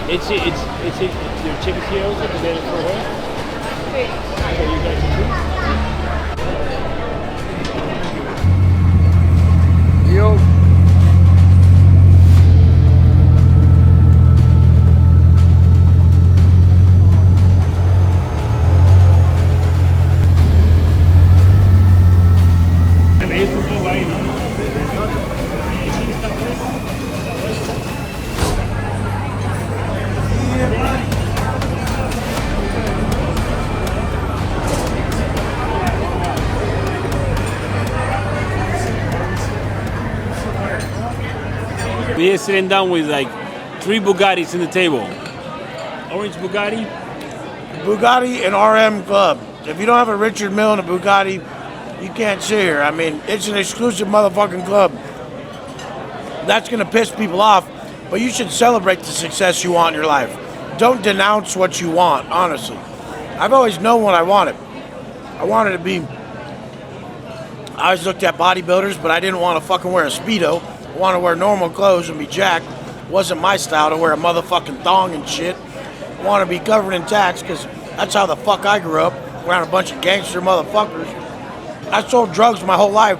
It's your chicken here also, but then for what? So you guys are Yo. We are sitting down with like 3 Bugattis in the table. Orange Bugatti. Bugatti and RM Club. If you don't have a Richard Mille and a Bugatti, you can't sit here. I mean, it's an exclusive motherfucking club. That's gonna piss people off, but you should celebrate the success you want in your life. Don't denounce what you want, honestly. I've always known what I wanted. I wanted to be, I always looked at bodybuilders, but I didn't want to fucking wear a Speedo. I wanted to wear normal clothes and be jacked. Wasn't my style to wear a motherfucking thong and shit. I want to be covered in tats because that's how the fuck I grew up, around a bunch of gangster motherfuckers. I sold drugs my whole life.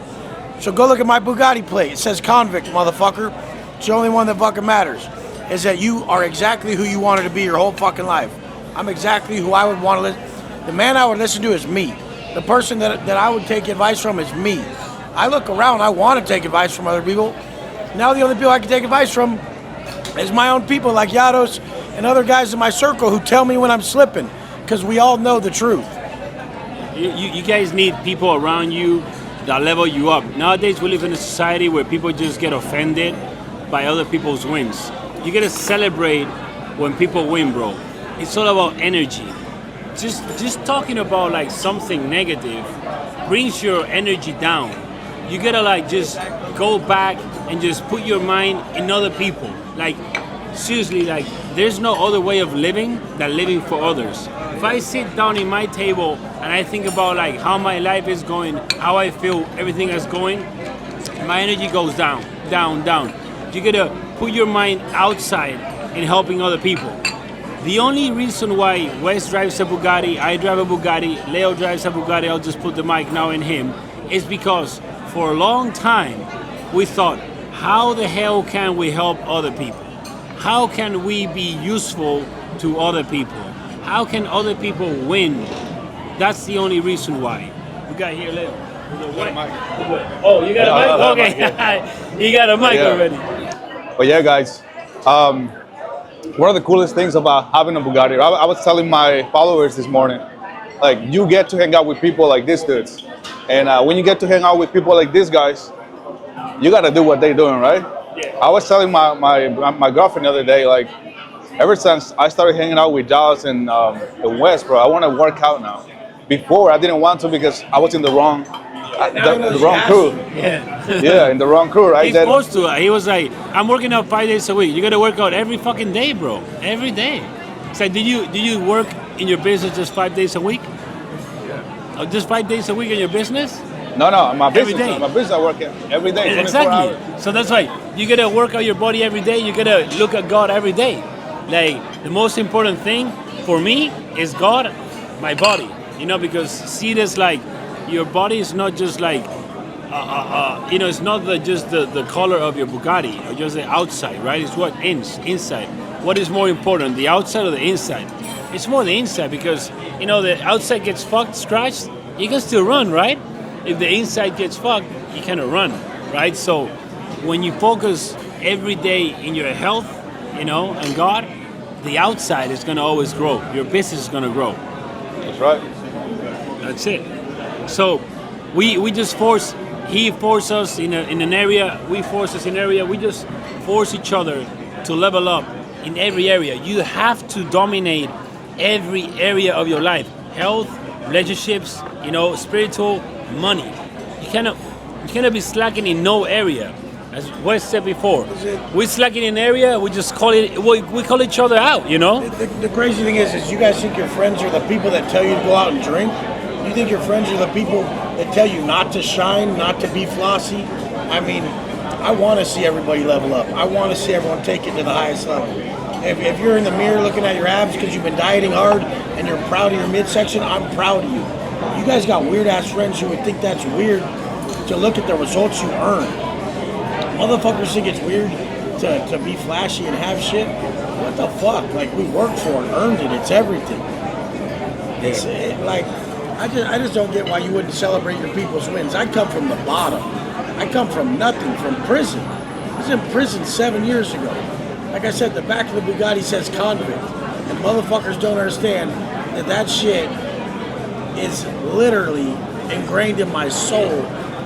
So go look at my Bugatti plate. It says convict, motherfucker. It's the only one that fucking matters. Is that you are exactly who you wanted to be your whole fucking life. I'm exactly who I would want to listen. The man I would listen to is me. The person that I would take advice from is me. I look around, I want to take advice from other people. Now the only people I can take advice from is my own people like Llados and other guys in my circle who tell me when I'm slipping, because we all know the truth. You guys need people around you that level you up. Nowadays we live in a society where people just get offended by other people's wins. You gotta celebrate when people win, bro. It's all about energy. Just talking about like something negative brings your energy down. You gotta like just go back and just put your mind in other people. Like seriously, like there's no other way of living than living for others. If I sit down in my table and I think about like how my life is going, how I feel everything is going, my energy goes down, down, down. You gotta put your mind outside in helping other people. The only reason why Wes drives a Bugatti, I drive a Bugatti, Leo drives a Bugatti, I'll just put the mic now in him, is because for a long time we thought, how the hell can we help other people? How can we be useful to other people? How can other people win? That's the only reason why. We got here, Leo. Oh, you got a mic? Okay. You got a mic already. But yeah, guys, one of the coolest things about having a Bugatti, I was telling my followers this morning, like you get to hang out with people like these dudes. And when you get to hang out with people like these guys, you got to do what they're doing, right? Yeah. I was telling my girlfriend the other day, like, ever since I started hanging out with Llados and West, bro, I want to work out now. Before, I didn't want to because I was in the wrong crew. Yeah, in the wrong crew, right? He's supposed to. He was like, I'm working out 5 days a week. You got to work out every fucking day, bro. Every day. It's like, do you work in your business just 5 days a week? Yeah. Just 5 days a week in your business? No, my business. Every day. My business, I work every day. 24 Exactly. hours. So that's why you gotta work out your body every day. You gotta look at God every day. Like the most important thing for me is God, my body. You know, because see this, like your body is not just like you know, it's not just the color of your Bugatti or just the outside, right? It's what inside. What is more important, the outside or the inside? It's more the inside because you know the outside gets fucked, scratched, you can still run, right? If the inside gets fucked, you cannot run, right? So when you focus every day in your health, you know, and God, the outside is gonna always grow. Your business is gonna grow. That's right. That's it. So we just he forced us in an area, we force us in an area, we just force each other to level up in every area. You have to dominate every area of your life. Health, relationships, you know, spiritual, money. You cannot be slacking in no area. As Wes said before, we're slacking in an area, we just call call each other out, you know? The crazy thing is you guys think your friends are the people that tell you to go out and drink? You think your friends are the people that tell you not to shine, not to be flossy? I mean, I want to see everybody level up. I want to see everyone take it to the highest level. If you're in the mirror looking at your abs because you've been dieting hard and you're proud of your midsection, I'm proud of you. You guys got weird ass friends who would think that's weird to look at the results you earn. Motherfuckers think it's weird to be flashy and have shit. What the fuck? Like, we worked for it, earned it. It's everything. I just don't get why you wouldn't celebrate your people's wins. I come from the bottom. I come from nothing, from prison. I was in prison 7 years ago. Like I said, the back of the Bugatti says convict. And motherfuckers don't understand that shit is literally ingrained in my soul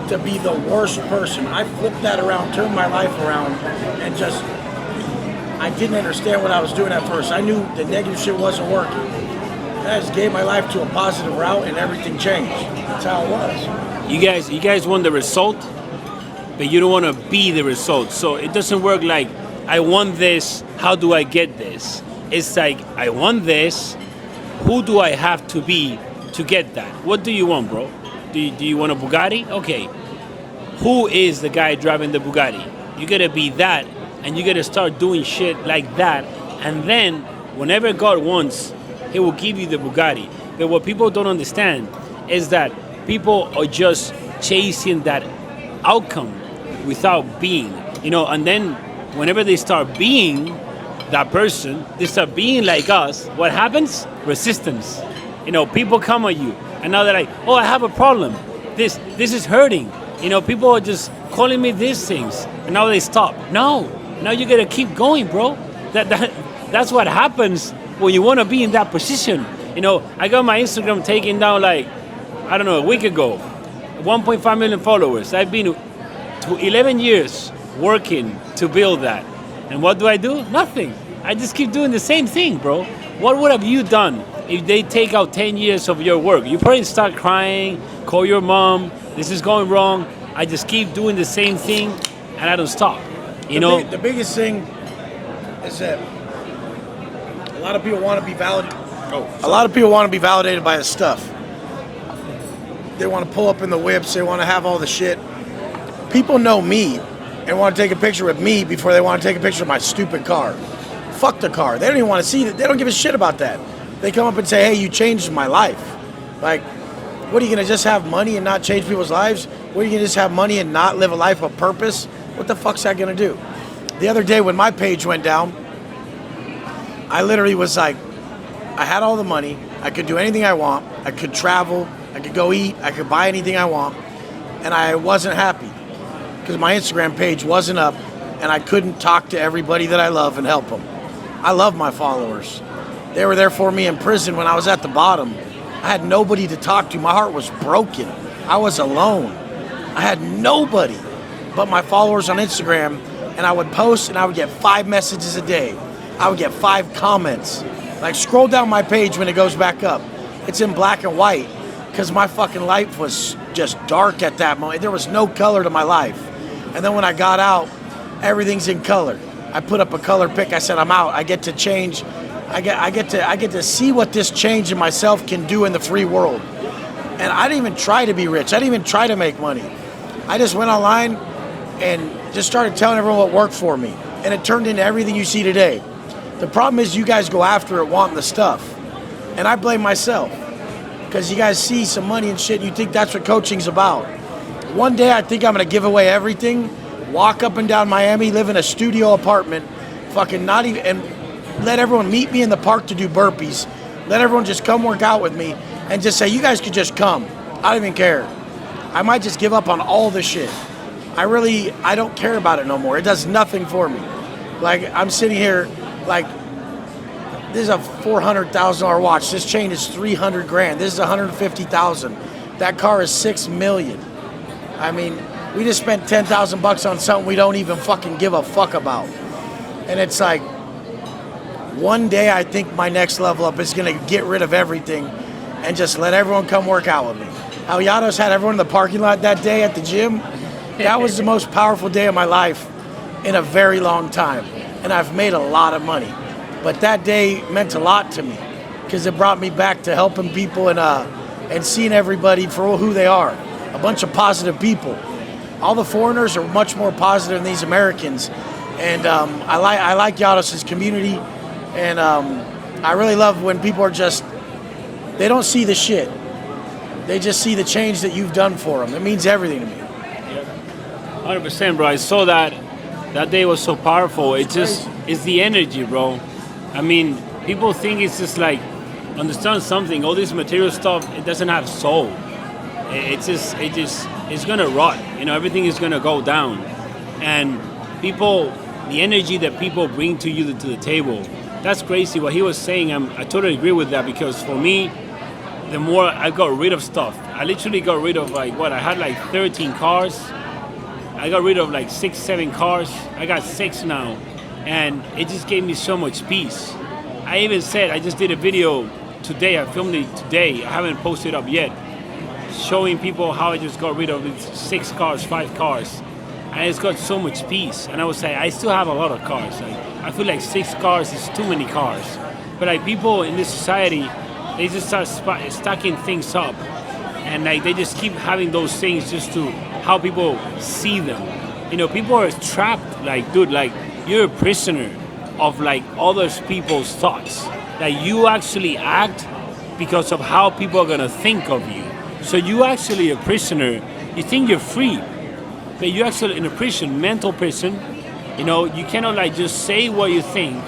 to be the worst person. I flipped that around, turned my life around, and just, I didn't understand what I was doing at first. I knew the negative shit wasn't working. I just gave my life to a positive route and everything changed. That's how it was. You guys want the result, but you don't want to be the result. So it doesn't work like, I want this, how do I get this? It's like, I want this, who do I have to be to get that? What do you want, bro? Do you want a Bugatti? Okay. Who is the guy driving the Bugatti? You gotta be that, and you gotta start doing shit like that, and then whenever God wants, He will give you the Bugatti. But what people don't understand is that people are just chasing that outcome without being, and then whenever they start being that person, they start being like us, what happens? Resistance. People come at you, and now they're like, oh, I have a problem. This is hurting. People are just calling me these things, and now they stop. No, now you gotta keep going, bro. That's what happens when you want to be in that position. I got my Instagram taken down a week ago. 1.5 million followers. I've been to 11 years working to build that. And what do? Nothing. I just keep doing the same thing, bro. What would have you done if they take out 10 years of your work? You probably start crying, call your mom, this is going wrong. I just keep doing the same thing and I don't stop. The biggest thing is that a lot of people want to be validated. A lot of people want to be validated by the stuff. They want to pull up in the whips. They want to have all the shit. People know me and want to take a picture with me before they want to take a picture of my stupid car. Fuck the car. They don't even want to see it. They don't give a shit about that. They come up and say, hey, you changed my life. Like, what, are you going to just have money and not change people's lives? What, are you going to just have money and not live a life of purpose? What the fuck's that going to do? The other day when my page went down, I literally was like, I had all the money. I could do anything I want. I could travel. I could go eat. I could buy anything I want. And I wasn't happy because my Instagram page wasn't up and I couldn't talk to everybody that I love and help them. I love my followers. They were there for me in prison when I was at the bottom. I had nobody to talk to. My heart was broken. I was alone. I had nobody but my followers on Instagram, and I would post and I would get 5 messages a day. I would get 5 comments. Like, scroll down my page when it goes back up. It's in black and white because my fucking life was just dark at that moment. There was no color to my life. And then when I got out, everything's in color. I put up a color pic. I said, I'm out. I get to change. I get to see what this change in myself can do in the free world. And I didn't even try to be rich. I didn't even try to make money. I just went online and just started telling everyone what worked for me. And it turned into everything you see today. The problem is you guys go after it wanting the stuff. And I blame myself. Because you guys see some money and shit and you think that's what coaching's about. One day I think I'm going to give away everything, walk up and down Miami, live in a studio apartment, fucking not even, and let everyone meet me in the park to do burpees. Let everyone just come work out with me and just say, you guys could just come. I don't even care. I might just give up on all the shit. I don't care about it no more. It does nothing for me. Like, I'm sitting here, like, this is a $400,000 watch. This chain is $300,000. This is $150,000. That car is $6 million. I mean, we just spent $10,000 on something we don't even fucking give a fuck about. And it's like, one day I think my next level up is gonna get rid of everything and just let everyone come work out with me. How Llados had everyone in the parking lot that day at the gym, that was the most powerful day of my life in a very long time. And I've made a lot of money. But that day meant a lot to me because it brought me back to helping people and seeing everybody for who they are. A bunch of positive people. All the foreigners are much more positive than these Americans. And I like Llados' community. And I really love when people are just, they don't see the shit. They just see the change that you've done for them. It means everything to me. 100%, bro. I saw that day was so powerful. It's the energy, bro. I mean, people think it's just like, understand something. All this material stuff, it doesn't have soul. It's gonna rot. You know, everything is gonna go down. And people, the energy that people bring to you to the table, that's crazy. What he was saying, I totally agree with that, because for me, the more I got rid of stuff, I literally got rid of I had like 13 cars. I got rid of like 6, 7 cars. I got 6 now. And it just gave me so much peace. I even said, I just did a video today, I filmed it today, I haven't posted up yet, showing people how I just got rid of these 6 cars, 5 cars. And it's got so much peace. And I would say, I still have a lot of cars. Like, I feel like 6 cars is too many cars. But like people in this society, they just start stacking things up. And like they just keep having those things just to how people see them. You know, people are trapped. Like, dude, like you're a prisoner of like other people's thoughts. Like you actually act because of how people are gonna think of you. So you actually a prisoner. You think you're free, but you're actually in a prison, mental prison. You know, you cannot like just say what you think,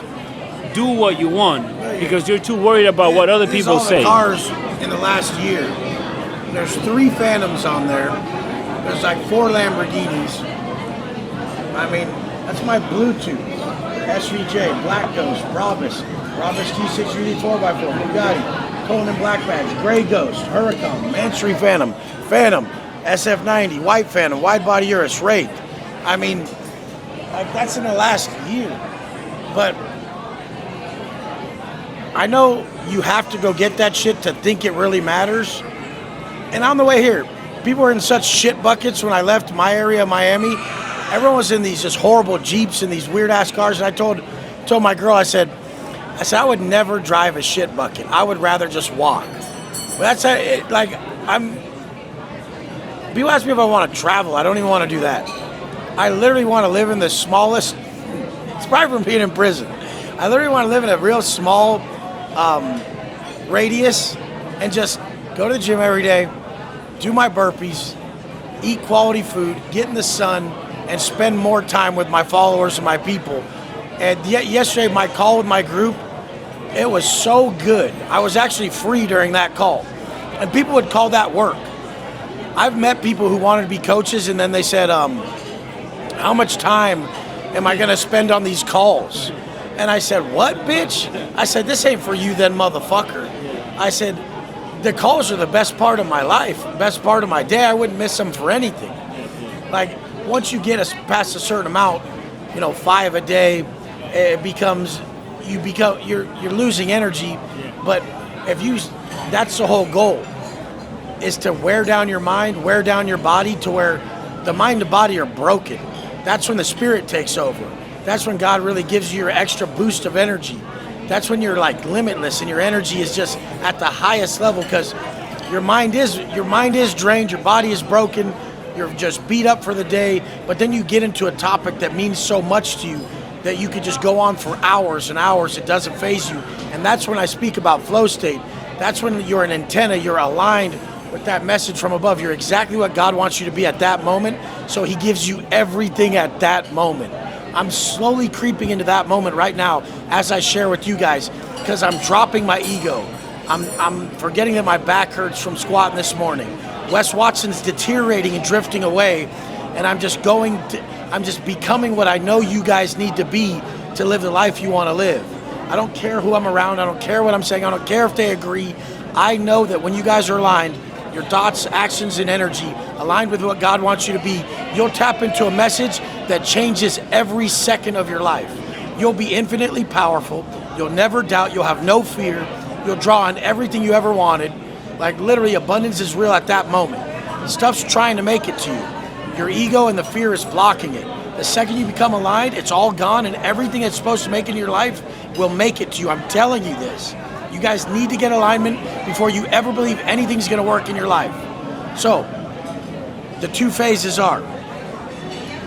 do what you want, because you're too worried about what other people all say. The cars in the last year. There's 3 Phantoms on there. There's like 4 Lamborghinis. I mean, that's my Bluetooth. SVJ, Black Ghost, Brabus T6 4x4, Bugatti, Conan Black Badge, Grey Ghost, Huracan, Mansory Phantom, SF90, White Phantom, Wide Body Urus, Wraith. I mean, like that's in the last year. But I know you have to go get that shit to think it really matters. And on the way here, people were in such shit buckets when I left my area, Miami. Everyone was in these just horrible Jeeps and these weird ass cars. And I told my girl, I said, I would never drive a shit bucket. I would rather just walk. But that's it. Like people ask me if I want to travel. I don't even want to do that. I literally want to live in the smallest. It's probably from being in prison. I literally want to live in a real small radius and just go to the gym every day, do my burpees, eat quality food, get in the sun, and spend more time with my followers and my people. And yesterday, my call with my group, it was so good. I was actually free during that call. And people would call that work. I've met people who wanted to be coaches, and then they said, how much time am I gonna spend on these calls? And I said, what, bitch? I said, this ain't for you then, motherfucker. I said, the calls are the best part of my life, best part of my day. I wouldn't miss them for anything. Like, once you get past a certain amount, 5 a day, it becomes, you're losing energy. But that's the whole goal, is to wear down your mind, wear down your body to where the mind and body are broken. That's when the spirit takes over. That's when God really gives you your extra boost of energy. That's when you're like limitless and your energy is just at the highest level, because your mind is drained, your body is broken, you're just beat up for the day, but then you get into a topic that means so much to you that you could just go on for hours and hours. It doesn't faze you. And that's when I speak about flow state. That's when you're an antenna, you're aligned with that message from above. You're exactly what God wants you to be at that moment, so he gives you everything at that moment. I'm slowly creeping into that moment right now as I share with you guys, because I'm dropping my ego. I'm forgetting that my back hurts from squatting this morning. Wes Watson's deteriorating and drifting away, and I'm just becoming what I know you guys need to be to live the life you want to live. I don't care who I'm around. I don't care what I'm saying. I don't care if they agree. I know that when you guys are aligned, your thoughts, actions, and energy aligned with what God wants you to be, you'll tap into a message that changes every second of your life. You'll be infinitely powerful. You'll never doubt. You'll have no fear. You'll draw on everything you ever wanted. Like literally, abundance is real at that moment. Stuff's trying to make it to you. Your ego and the fear is blocking it. The second you become aligned, it's all gone, and everything that's supposed to make it in your life will make it to you. I'm telling you this. You guys need to get alignment before you ever believe anything's going to work in your life. So, the 2 phases are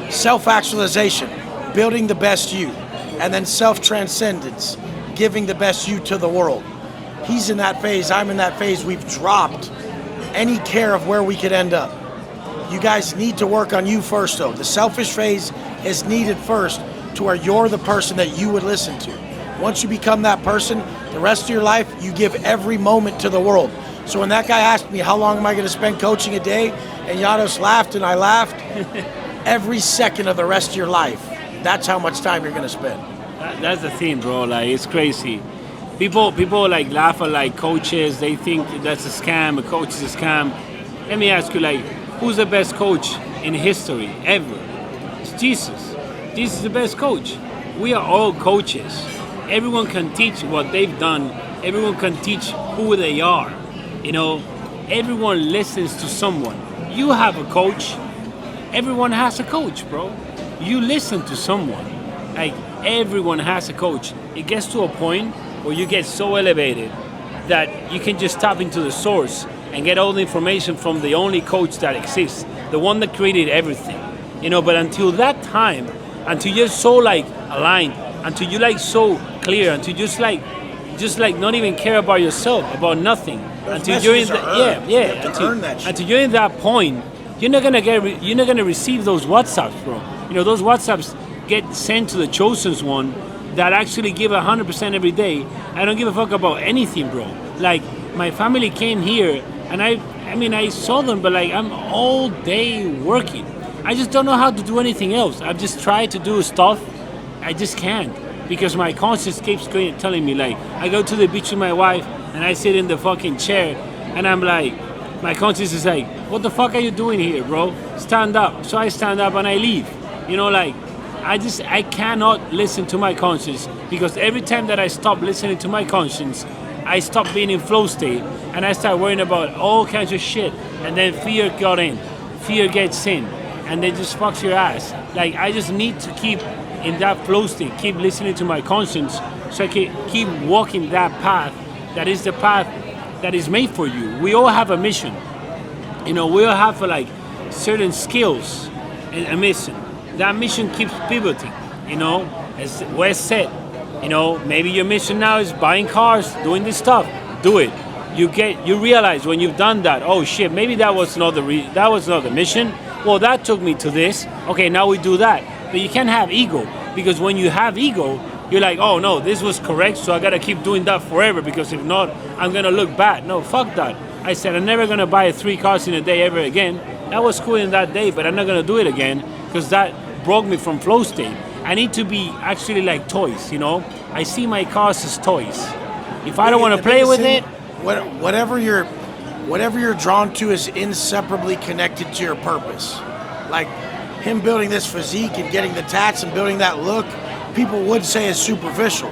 self-actualization, building the best you, and then self-transcendence, giving the best you to the world. He's in that phase, I'm in that phase. We've dropped any care of where we could end up. You guys need to work on you first, though. The selfish phase is needed first to where you're the person that you would listen to. Once you become that person, the rest of your life, you give every moment to the world. So when that guy asked me, how long am I going to spend coaching a day? And Llados laughed and I laughed. Every second of the rest of your life, that's how much time you're going to spend. That's the thing, bro. Like, it's crazy. People like laugh at like coaches. They think that's a scam. A coach is a scam. Let me ask you, like, who's the best coach in history ever? It's Jesus. Jesus is the best coach. We are all coaches. Everyone can teach what they've done. Everyone can teach who they are. You know, everyone listens to someone. You have a coach. Everyone has a coach, bro. You listen to someone. Like, everyone has a coach. It gets to a point where you get so elevated that you can just tap into the source and get all the information from the only coach that exists, the one that created everything. You know, but until that time, until you're so like aligned, until you're like so clear, until you just like not even care about yourself, about nothing. Those until you're in messages the, You have to earn that shit. until you're in that point, you're not gonna receive those WhatsApps, bro. You know, those WhatsApps get sent to the chosen one that actually give 100% every day. I don't give a fuck about anything, bro. Like, my family came here and I saw them, but like, I'm all day working. I just don't know how to do anything else. I've just tried to do stuff. I just can't, because my conscience keeps telling me, like, I go to the beach with my wife and I sit in the fucking chair and I'm like, my conscience is like, what the fuck are you doing here, bro? Stand up. So I stand up and I leave. You know, like, I cannot listen to my conscience, because every time that I stop listening to my conscience, I stop being in flow state and I start worrying about all kinds of shit, and then fear got in. Fear gets in and it just fucks your ass. Like, I just need to keep in that flow state, keep listening to my conscience, so I can keep walking that path. That is the path that is made for you. We all have a mission. You know, we all have like certain skills and a mission. That mission keeps pivoting. You know, as Wes said, you know, maybe your mission now is buying cars, doing this stuff. Do it. You realize when you've done that, oh shit, maybe that was not the mission. Well, that took me to this. Okay, now we do that. But you can't have ego, because when you have ego, you're like, oh no, this was correct, so I gotta keep doing that forever, because if not, I'm gonna look bad. No, fuck that. I said I'm never gonna buy 3 cars in a day ever again. That was cool in that day, but I'm not gonna do it again, because that broke me from flow state. I need to be actually like toys, you know? I see my cars as toys. If I don't want to play with it, whatever you're drawn to is inseparably connected to your purpose. Like him building this physique and getting the tats and building that look, people would say is superficial,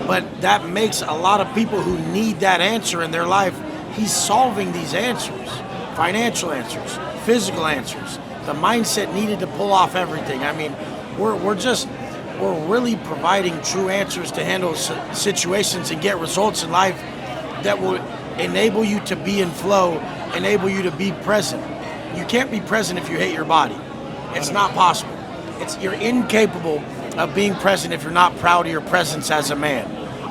but that makes a lot of people who need that answer in their life. He's solving these answers, financial answers, physical answers, the mindset needed to pull off everything. I mean, we're really providing true answers to handle situations and get results in life that will enable you to be in flow, enable you to be present. You can't be present if you hate your body. It's not possible. You're incapable of being present if you're not proud of your presence as a man.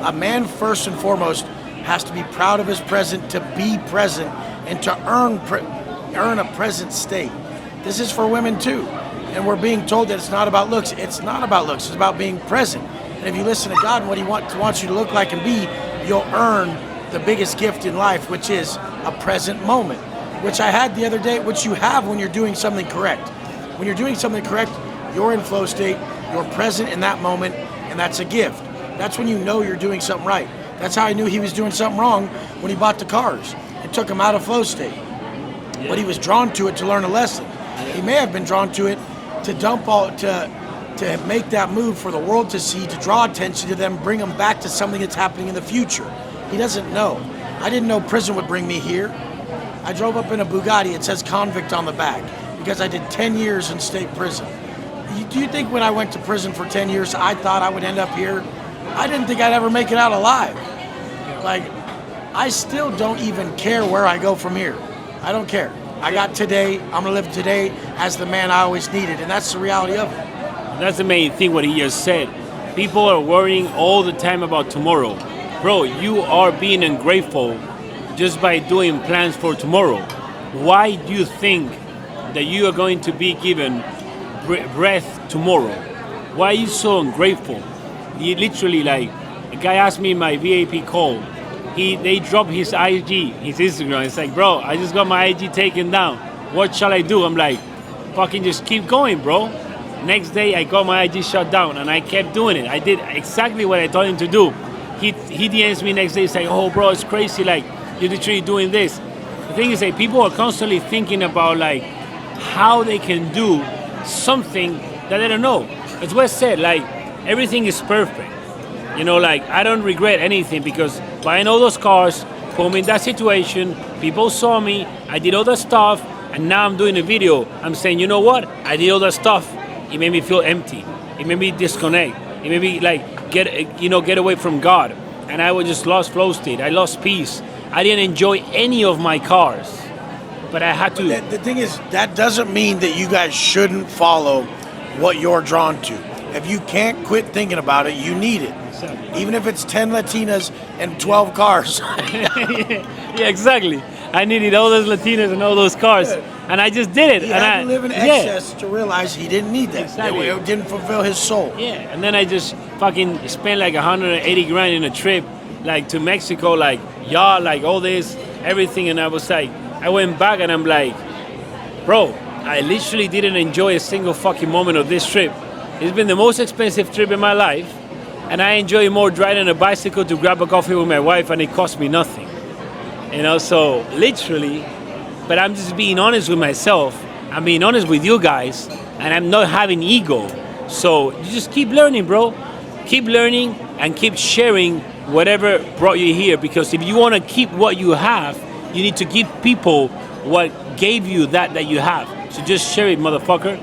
A man, first and foremost, has to be proud of his present, to be present, and to earn a present state. This is for women too. And we're being told that it's not about looks. It's not about looks. It's about being present. And if you listen to God and what He wants you to look like and be, you'll earn the biggest gift in life, which is a present moment, which I had the other day, which you have when you're doing something correct. When you're doing something correct, you're in flow state, you're present in that moment, and that's a gift. That's when you know you're doing something right. That's how I knew he was doing something wrong when he bought the cars. It took him out of flow state. Yeah. But he was drawn to it to learn a lesson. Yeah. He may have been drawn to it to to make that move for the world to see, to draw attention to them, bring them back to something that's happening in the future. He doesn't know. I didn't know prison would bring me here. I drove up in a Bugatti. It says convict on the back because I did 10 years in state prison. Do you think when I went to prison for 10 years, I thought I would end up here? I didn't think I'd ever make it out alive. Like, I still don't even care where I go from here. I don't care. I got today. I'm going to live today as the man I always needed, and that's the reality of it. That's the main thing what he just said. people are worrying all the time about tomorrow. Bro, you are being ungrateful just by doing plans for tomorrow. Why do you think that you are going to be given breath tomorrow? Why are you so ungrateful? You literally, like, a guy asked me in my VIP call, they dropped his IG, his Instagram. It's like, bro, I just got my IG taken down. What shall I do? I'm like, fucking just keep going, bro. Next day, I got my IG shut down, and I kept doing it. I did exactly what I told him to do. He DMs me next day saying, oh, bro, it's crazy, like, you're literally doing this. The thing is that people are constantly thinking about, like, how they can do something that they don't know. As Wes said, like, everything is perfect. You know, like, I don't regret anything because buying all those cars, put me in that situation, people saw me, I did all that stuff, and now I'm doing a video. I'm saying, you know what? I did all that stuff. It made me feel empty. It made me disconnect. It made me, like, get away from God. And I was just lost flow state. I lost peace. I didn't enjoy any of my cars. But I had to. The thing is, that doesn't mean that you guys shouldn't follow what you're drawn to. If you can't quit thinking about it, you need it. Exactly. Even if it's 10 Latinas and 12 cars. Yeah, exactly. I needed all those Latinas and all those cars. Yeah. And I just did it. He and had to live in excess yeah. to realize he didn't need that. Exactly. It didn't fulfill his soul. Yeah, and then I just fucking spent like 180 grand in a trip, like to Mexico, like yacht, like all this, everything. And I was like, I went back and I'm like, bro, I literally didn't enjoy a single fucking moment of this trip. It's been the most expensive trip in my life, and I enjoy more riding a bicycle to grab a coffee with my wife, and it cost me nothing. You know, so literally, but I'm just being honest with myself. I'm being honest with you guys, and I'm not having ego. So you just keep learning, bro. Keep learning and keep sharing whatever brought you here, because if you want to keep what you have, you need to give people what gave you that you have. So just share it, motherfucker.